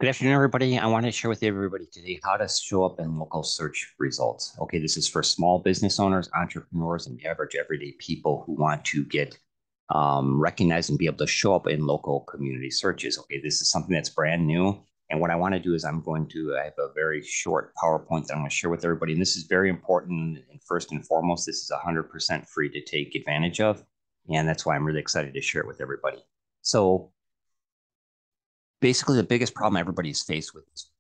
Good afternoon, everybody. I want to share with everybody today how to show up in local search results. Okay, this is for small business owners, entrepreneurs, and average everyday people who want to get recognized and be able to show up in local community searches. Okay, this is something that's brand new. And what I want to do is I have a very short PowerPoint that I'm going to share with everybody. And this is very important. And first and foremost, this is 100% free to take advantage of. And that's why I'm really excited to share it with everybody. So basically the biggest problem everybody's faced with is,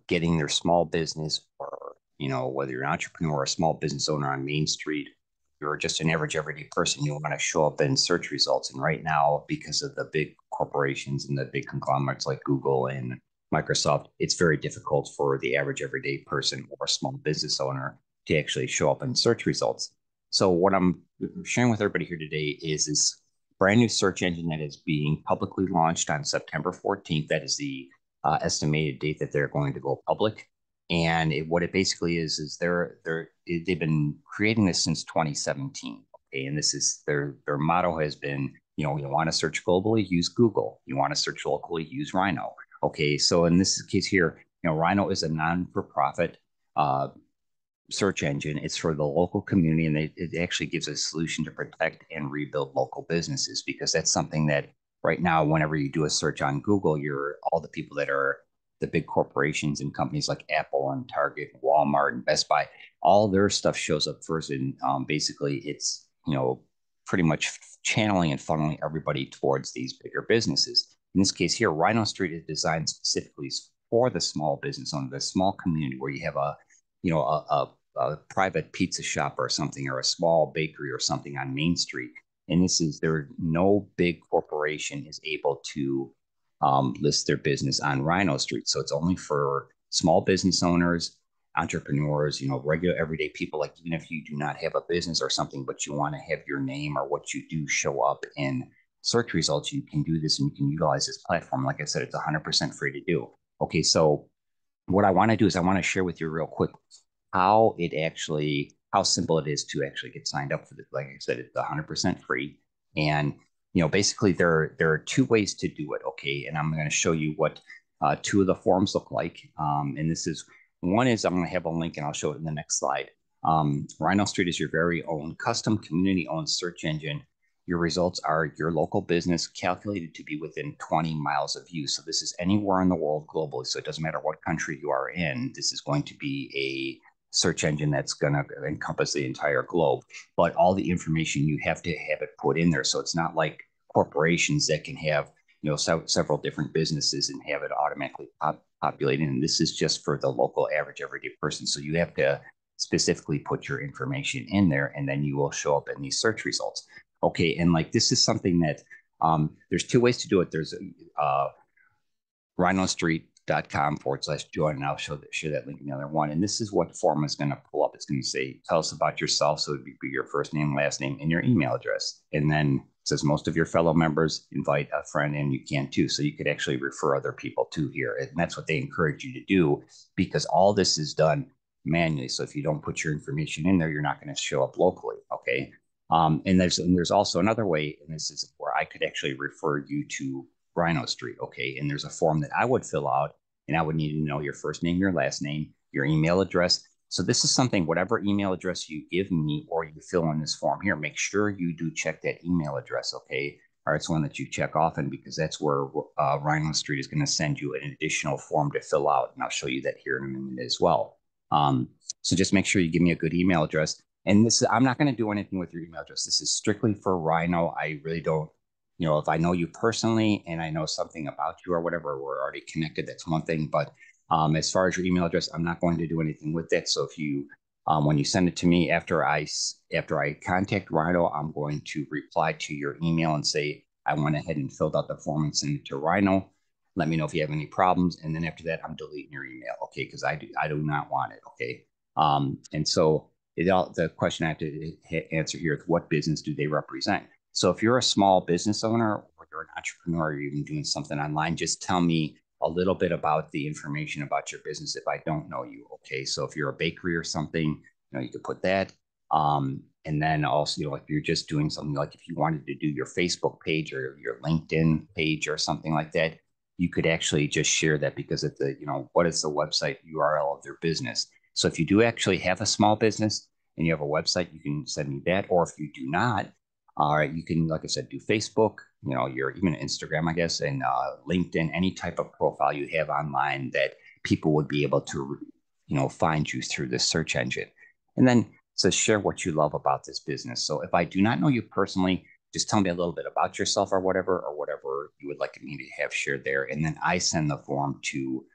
getting their small business or, whether you're an entrepreneur or a small business owner on Main Street, you're just an average everyday person, you want to show up in search results. And right now, because of the big corporations and the big conglomerates like Google and Microsoft, it's very difficult for the average everyday person or small business owner to actually show up in search results. So what I'm sharing with everybody here today is this brand new search engine that is being publicly launched on September 14th. That is the estimated date that they're going to go public. And what it basically is they've been creating this since 2017. Okay, and this is their motto has been, you want to search globally, use Google. You want to search locally, use Rhino. Okay, so in this case here, Rhino is a non-for-profit search engine. It's for the local community, and it actually gives a solution to protect and rebuild local businesses, because that's something that right now, whenever you do a search on Google, you're all the people that are the big corporations and companies like Apple and Target, and Walmart and Best Buy, all their stuff shows up first. And basically it's, pretty much channeling and funneling everybody towards these bigger businesses. In this case here, Rhino Street is designed specifically for the small business owner, the small community where you have a private pizza shop or something, or a small bakery or something on Main Street. And no big corporation is able to list their business on Rhino Street. So it's only for small business owners, entrepreneurs, regular everyday people. Like, even if you do not have a business or something, but you want to have your name or what you do show up in search results, you can do this and you can utilize this platform. Like I said, it's 100% free to do. Okay, so what I want to do is I want to share with you real quick how simple it is to actually get signed up for this. Like I said, it's 100% free. And, basically there are two ways to do it. Okay. And I'm going to show you what two of the forms look like. And one is I'm going to have a link and I'll show it in the next slide. Rhino Street is your very own custom community owned search engine. Your results are your local business calculated to be within 20 miles of you. So this is anywhere in the world globally. So it doesn't matter what country you are in. This is going to be a search engine that's going to encompass the entire globe. But all the information, you have to have it put in there. So it's not like corporations that can have, several different businesses and have it automatically populated. And this is just for the local average everyday person. So you have to specifically put your information in there, and then you will show up in these search results. Okay, and like this is something that there's two ways to do it. There's rhinostreet.com/join, and I'll share that link in the other one. And this is what form is going to pull up. It's going to say, tell us about yourself. So it'd be your first name, last name, and your email address. And then it says most of your fellow members, invite a friend, and you can too. So you could actually refer other people to here. And that's what they encourage you to do, because all this is done manually. So if you don't put your information in there, you're not going to show up locally. Okay. And there's also another way, and this is where I could actually refer you to Rhino Street. Okay. And there's a form that I would fill out, and I would need to know your first name, your last name, your email address. So this is something, whatever email address you give me or you fill in this form here, make sure you do check that email address. Okay. Or it's one that you check often, because that's where Rhino Street is going to send you an additional form to fill out. And I'll show you that here in a minute as well. So just make sure you give me a good email address. And I'm not going to do anything with your email address. This is strictly for Rhino. I really don't, if I know you personally and I know something about you or whatever, we're already connected, that's one thing. But as far as your email address, I'm not going to do anything with that. So if you, when you send it to me after I contact Rhino, I'm going to reply to your email and say, I went ahead and filled out the form and sent it to Rhino. Let me know if you have any problems. And then after that, I'm deleting your email. Okay. Because I do not want it. Okay. And so the question I have to answer here is, what business do they represent? So if you're a small business owner or you're an entrepreneur, or you're even doing something online, just tell me a little bit about the information about your business if I don't know you. Okay. So if you're a bakery or something, you could put that. And then also, if you're just doing something, like if you wanted to do your Facebook page or your LinkedIn page or something like that, you could actually just share that because of the, what is the website URL of their business. So if you do actually have a small business and you have a website, you can send me that. Or if you do not, you can, like I said, do Facebook, your even Instagram, I guess, and LinkedIn, any type of profile you have online that people would be able to, find you through this search engine. And then so share what you love about this business. So if I do not know you personally, just tell me a little bit about yourself or whatever you would like me to have shared there. And then I send the form to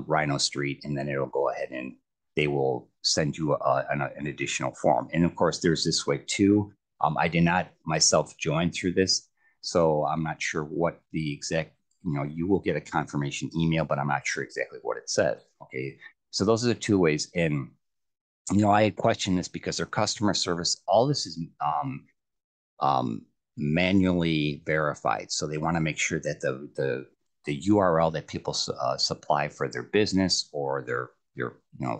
Rhino Street, and then it'll go ahead and they will send you an additional form. And of course, there's this way too. I did not myself join through this, so I'm not sure what the exact, you will get a confirmation email, but I'm not sure exactly what it says. Okay. So those are the two ways. And, I had questioned this because their customer service, all this is um, manually verified. So they want to make sure that the URL that people supply for their business or their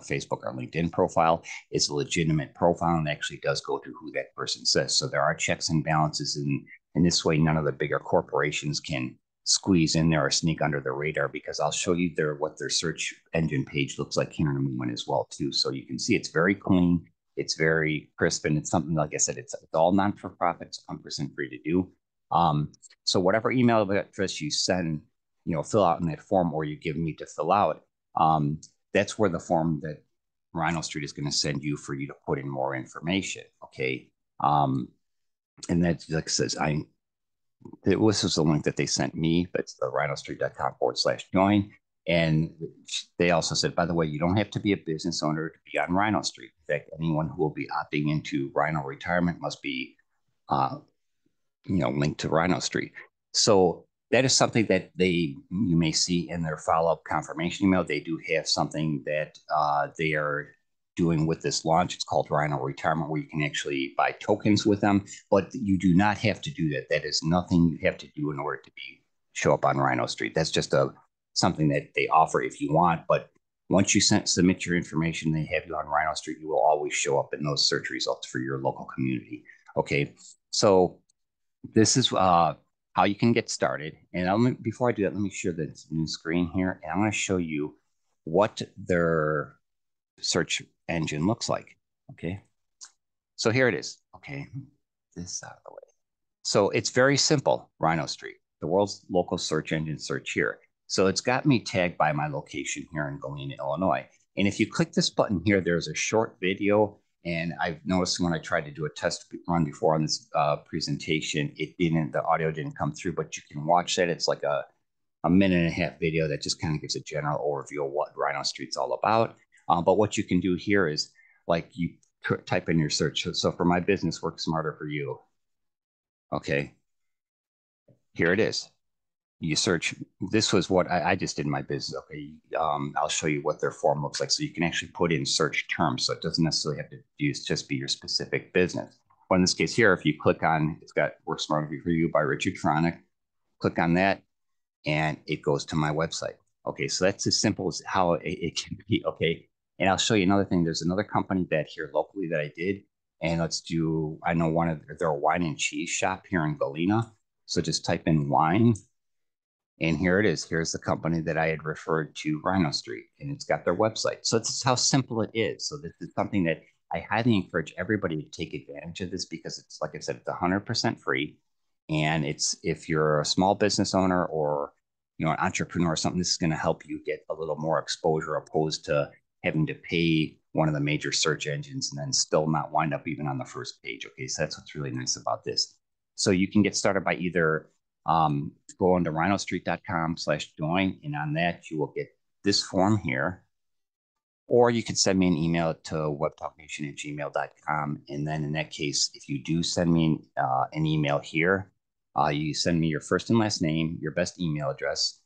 Facebook or LinkedIn profile is a legitimate profile and actually does go to who that person says. So there are checks and balances, in this way, none of the bigger corporations can squeeze in there or sneak under the radar, because I'll show you what their search engine page looks like here in a moment as well too. So you can see it's very clean. It's very crisp, and it's something, like I said, it's all non-for-profit. It's 100% free to do. So whatever email address you send, fill out in that form, or you give me to fill out, that's where the form that Rhino Street is going to send you for you to put in more information. Okay. And that, like I says, this was the link that they sent me, but it's the rhinostreet.com/join. And they also said, by the way, you don't have to be a business owner to be on Rhino Street. In fact, anyone who will be opting into Rhino retirement must be, linked to Rhino Street. So that is something that you may see in their follow-up confirmation email. They do have something that they are doing with this launch. It's called Rhino Retirement, where you can actually buy tokens with them, but you do not have to do that. That is nothing you have to do in order to show up on Rhino Street. That's just something that they offer if you want. But once you submit your information, they have you on Rhino Street, you will always show up in those search results for your local community. Okay, so this is how you can get started. And before I do that, let me share this new screen here, and I'm going to show you what their search engine looks like. Okay, so here it is. Okay, this out of the way. So it's very simple. Rhino Street, the world's local search engine, search here. So it's got me tagged by my location here in Galena, Illinois. And if you click this button here, there's a short video. And I've noticed when I tried to do a test run before on this presentation, the audio didn't come through, but you can watch that. It's like a minute and a half video that just kind of gives a general overview of what Rhino Street's all about. But what you can do here is, like, you type in your search. So for my business, Work Smarter for You. Okay, here it is. You search. This was what I just did in my business. Okay, I'll show you what their form looks like. So you can actually put in search terms. So it doesn't necessarily have to just be your specific business. Well, in this case here, if you click on, it's got Work Smarter for You by Richard Tronick. Click on that, and it goes to my website. Okay, so that's as simple as how it can be. Okay, and I'll show you another thing. There's another company that here locally that I did, and I know they're a wine and cheese shop here in Galena. So just type in wine, and here it is. Here's the company that I had referred to, Rhino Street, and it's got their website. So this is how simple it is. So this is something that I highly encourage everybody to take advantage of this, because it's, like I said, it's 100% free. And if you're a small business owner or an entrepreneur or something, this is going to help you get a little more exposure, opposed to having to pay one of the major search engines and then still not wind up even on the first page. Okay, so that's what's really nice about this. So you can get started by either go on to rhinostreet.com/join, and on that you will get this form here, or you could send me an email to webtalknation@gmail.com. And then in that case, if you do send me an email here, you send me your first and last name, your best email address,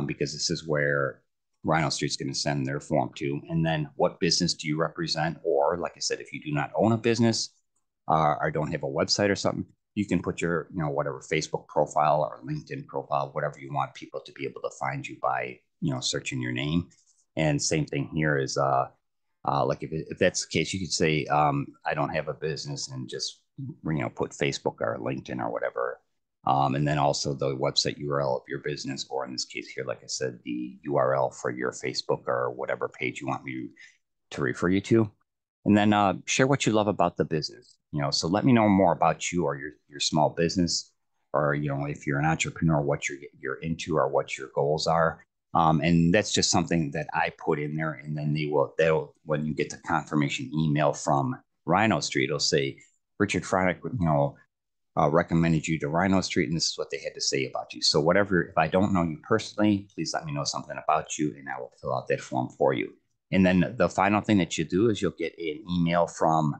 because this is where Rhino Street's going to send their form to. And then what business do you represent? Or, like I said, if you do not own a business or don't have a website or something, you can put your, whatever Facebook profile or LinkedIn profile, whatever you want people to be able to find you by, searching your name. And same thing here is, like if that's the case, you could say, I don't have a business, and just, put Facebook or LinkedIn or whatever. And then also the website URL of your business, or in this case here, like I said, the URL for your Facebook or whatever page you want me to refer you to. And then share what you love about the business. So let me know more about you or your small business, or if you're an entrepreneur, what you're into or what your goals are. And that's just something that I put in there, and then they'll when you get the confirmation email from Rhino Street, it'll say Richard Fronick, recommended you to Rhino Street, and this is what they had to say about you. So whatever, if I don't know you personally, please let me know something about you, and I will fill out that form for you. And then the final thing that you do is you'll get an email from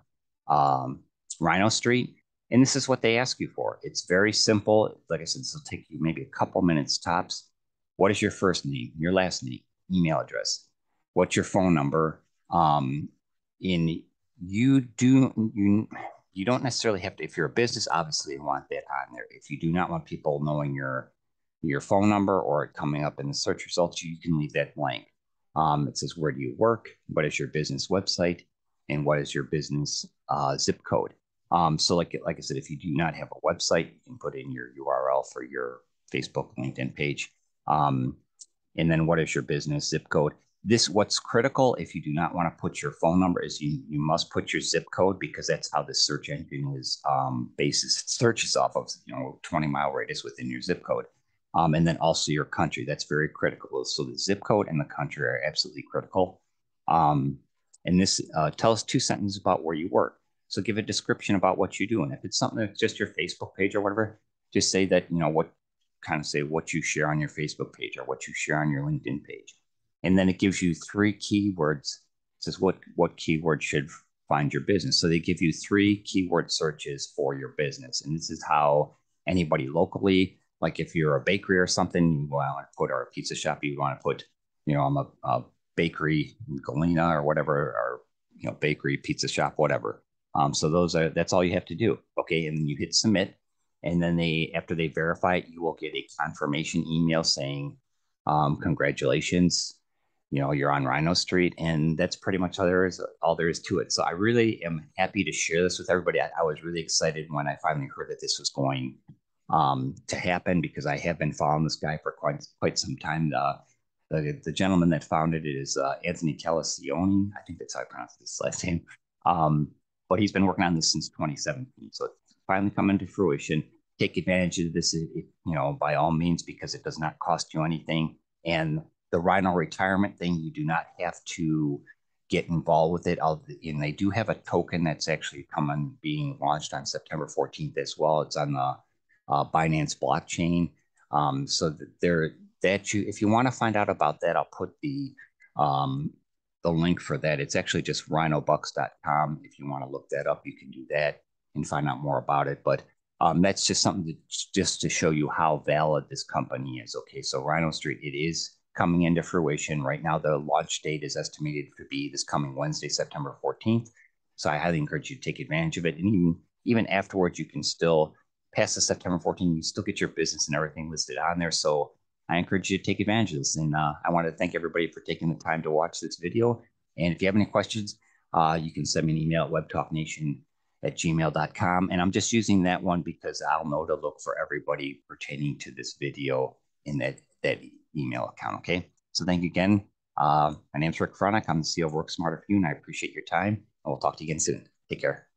Rhino Street, and this is what they ask you for. It's very simple. Like I said, this will take you maybe a couple minutes tops. What is your first name, your last name, email address? What's your phone number? In you do you don't necessarily have to, if you're a business, obviously you want that on there. If you do not want people knowing your phone number or it coming up in the search results, you can leave that blank. It says, where do you work? What is your business website? And what is your business zip code? So like I said, if you do not have a website, you can put in your URL for your Facebook, LinkedIn page. And then what is your business zip code? What's critical, if you do not want to put your phone number, is you must put your zip code, because that's how the search engine is basis searches off of 20-mile radius within your zip code. And then also your country. That's very critical. So the zip code and the country are absolutely critical. And this tell us 2 sentences about where you work. So give a description about what you do. And if it's something that's just your Facebook page or whatever, just say that, say what you share on your Facebook page or what you share on your LinkedIn page. And then it gives you 3 keywords. It says what keyword should find your business. So they give you 3 keyword searches for your business. And this is how anybody locally, like if you're a bakery or something, you want to put, or a pizza shop, you want to put, I'm a bakery in Galena or whatever, or, bakery, pizza shop, whatever. So that's all you have to do. Okay. And then you hit submit. And then after they verify it, you will get a confirmation email saying, congratulations, you're on Rhino Street. And that's pretty much all there is to it. So I really am happy to share this with everybody. I was really excited when I finally heard that this was going to happen, because I have been following this guy for quite some time. The gentleman that founded it is Anthony Calacione. I think that's how I pronounce his last name. But he's been working on this since 2017. So it's finally coming to fruition. Take advantage of this, by all means, because it does not cost you anything. And the Rhino retirement thing, you do not have to get involved with it. And they do have a token that's actually being launched on September 14th as well. It's on the Binance blockchain. So if you want to find out about that, I'll put the link for that. It's actually just rhinobux.com. If you want to look that up, you can do that and find out more about it. But that's just something just to show you how valid this company is. Okay, so Rhino Street, it is coming into fruition. Right now, the launch date is estimated to be this coming Wednesday, September 14th. So I highly encourage you to take advantage of it. And even afterwards, you can still, past the September 14th, you still get your business and everything listed on there. So I encourage you to take advantage of this. And I want to thank everybody for taking the time to watch this video. And if you have any questions, you can send me an email at webtalknation@gmail.com. And I'm just using that one because I'll know to look for everybody pertaining to this video in that email account. Okay. So thank you again. My name's Rick Fronick. I'm the CEO of Work Smarter for You, and I appreciate your time. And we'll talk to you again soon. Take care.